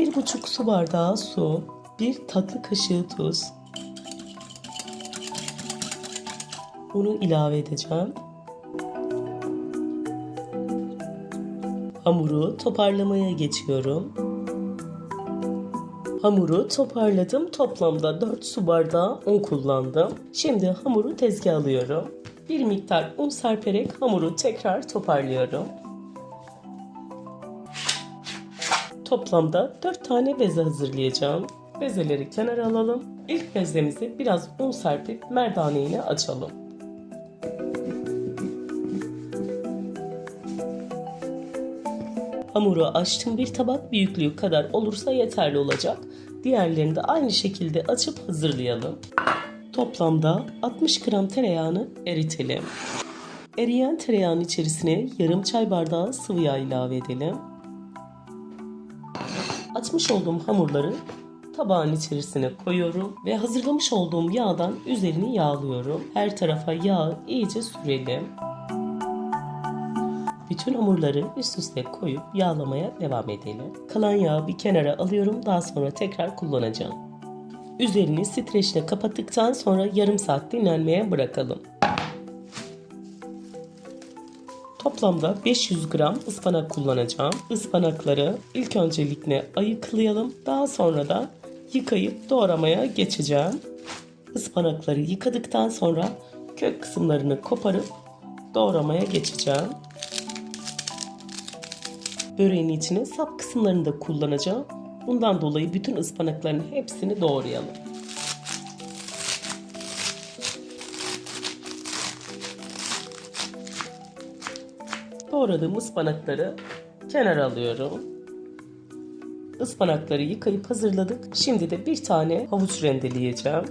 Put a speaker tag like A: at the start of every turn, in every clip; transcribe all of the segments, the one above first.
A: 1,5 su bardağı su, 1 tatlı kaşığı tuz. Bunu ilave edeceğim. Hamuru toparlamaya geçiyorum. Hamuru toparladım. Toplamda 4 su bardağı un kullandım. Şimdi hamuru tezgaha alıyorum. Bir miktar un serperek hamuru tekrar toparlıyorum. Toplamda 4 tane beze hazırlayacağım. Bezeleri kenara alalım. İlk bezemizi biraz un serpip merdane ile açalım. Hamuru açtım, bir tabak büyüklüğü kadar olursa yeterli olacak. Diğerlerini de aynı şekilde açıp hazırlayalım. Toplamda 60 gram tereyağını eritelim. Eriyen tereyağın içerisine yarım çay bardağı sıvı yağ ilave edelim. Açmış olduğum hamurları tabağın içerisine koyuyorum ve hazırlamış olduğum yağdan üzerini yağlıyorum. Her tarafa yağı iyice sürelim. Bütün hamurları üst üste koyup yağlamaya devam edelim. Kalan yağı bir kenara alıyorum, daha sonra tekrar kullanacağım. Üzerini streçle kapattıktan sonra yarım saat dinlenmeye bırakalım. Toplamda 500 gram ıspanak kullanacağım. Ispanakları ilk öncelikle ayıklayalım. Daha sonra da yıkayıp doğramaya geçeceğim. Ispanakları yıkadıktan sonra kök kısımlarını koparıp doğramaya geçeceğim. Böreğin içine sap kısımlarını da kullanacağım. Bundan dolayı bütün ıspanakların hepsini doğrayalım. Doğradığım ıspanakları kenara alıyorum. Ispanakları yıkayıp hazırladık. Şimdi de bir tane havuç rendeleyeceğim.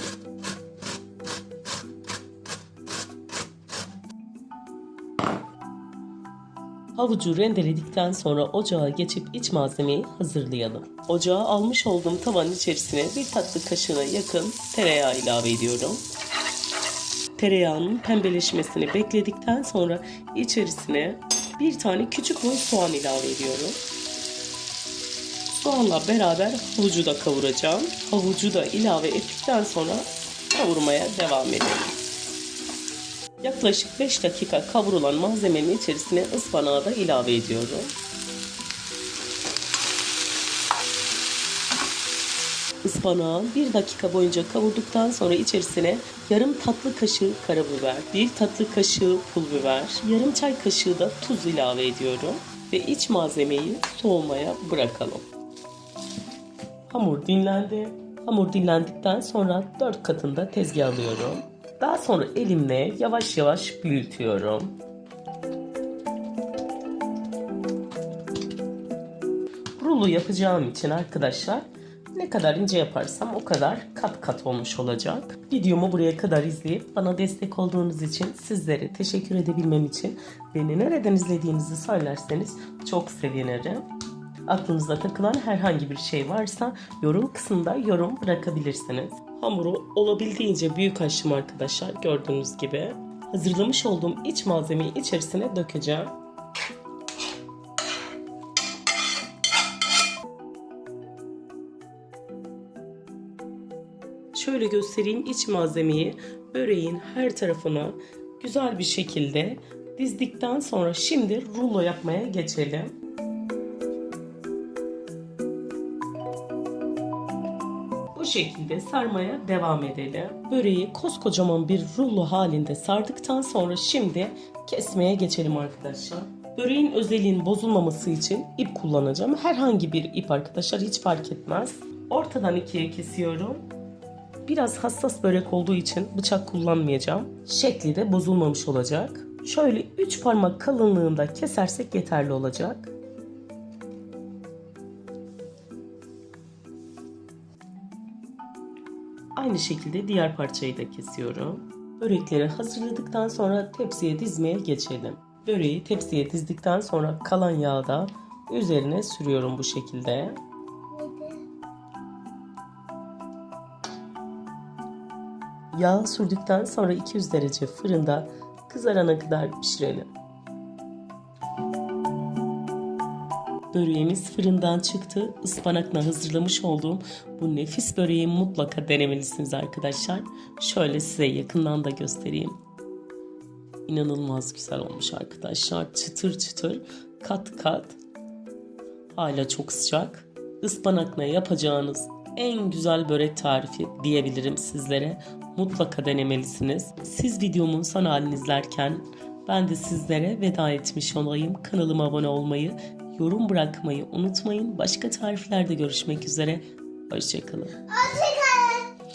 A: Havucu rendeledikten sonra ocağa geçip iç malzemeyi hazırlayalım. Ocağa almış olduğum tavanın içerisine bir tatlı kaşığına yakın tereyağı ilave ediyorum. Tereyağının pembeleşmesini bekledikten sonra içerisine bir tane küçük boy soğan ilave ediyorum. Soğanla beraber havucu da kavuracağım. Havucu da ilave ettikten sonra kavurmaya devam edelim. Yaklaşık 5 dakika kavrulan malzemenin içerisine ıspanağı da ilave ediyorum. Ispanağı 1 dakika boyunca kavurduktan sonra içerisine yarım tatlı kaşığı karabiber, 1 tatlı kaşığı pul biber, yarım çay kaşığı da tuz ilave ediyorum ve iç malzemeyi soğumaya bırakalım. Hamur dinlendi. Hamur dinlendikten sonra 4 katında tezgaha alıyorum. Daha sonra elimle yavaş yavaş büyütüyorum. Rulo yapacağım için arkadaşlar ne kadar ince yaparsam o kadar kat kat olmuş olacak. Videomu buraya kadar izleyip bana destek olduğunuz için sizlere teşekkür edebilmem için beni nereden izlediğinizi söylerseniz çok sevinirim. Aklınıza takılan herhangi bir şey varsa yorum kısmında yorum bırakabilirsiniz. Hamuru olabildiğince büyük açtım arkadaşlar, gördüğünüz gibi. Hazırlamış olduğum iç malzemeyi içerisine dökeceğim. Şöyle göstereyim, iç malzemeyi böreğin her tarafına güzel bir şekilde dizdikten sonra şimdi rulo yapmaya geçelim. Bu şekilde sarmaya devam edelim. Böreği koskocaman bir rulo halinde sardıktan sonra şimdi kesmeye geçelim arkadaşlar. Böreğin özelliğinin bozulmaması için ip kullanacağım. Herhangi bir ip arkadaşlar, hiç fark etmez. Ortadan ikiye kesiyorum. Biraz hassas börek olduğu için bıçak kullanmayacağım. Şekli de bozulmamış olacak. Şöyle 3 parmak kalınlığında kesersek yeterli olacak. Aynı şekilde diğer parçayı da kesiyorum. Börekleri hazırladıktan sonra tepsiye dizmeye geçelim. Böreği tepsiye dizdikten sonra kalan yağı da üzerine sürüyorum bu şekilde. Yağ sürdükten sonra 200 derece fırında kızarana kadar pişirelim. böreğimiz fırından çıktı. Ispanakla hazırlamış olduğum bu nefis böreği mutlaka denemelisiniz arkadaşlar. Şöyle size yakından da göstereyim. İnanılmaz güzel olmuş arkadaşlar. Çıtır çıtır, kat kat. Hala çok sıcak. Ispanakla yapacağınız en güzel börek tarifi diyebilirim sizlere. Mutlaka denemelisiniz. Siz videomun son halini izlerken ben de sizlere veda etmiş olayım. Kanalıma abone olmayı, yorum bırakmayı unutmayın. Başka tariflerde görüşmek üzere. Hoşçakalın.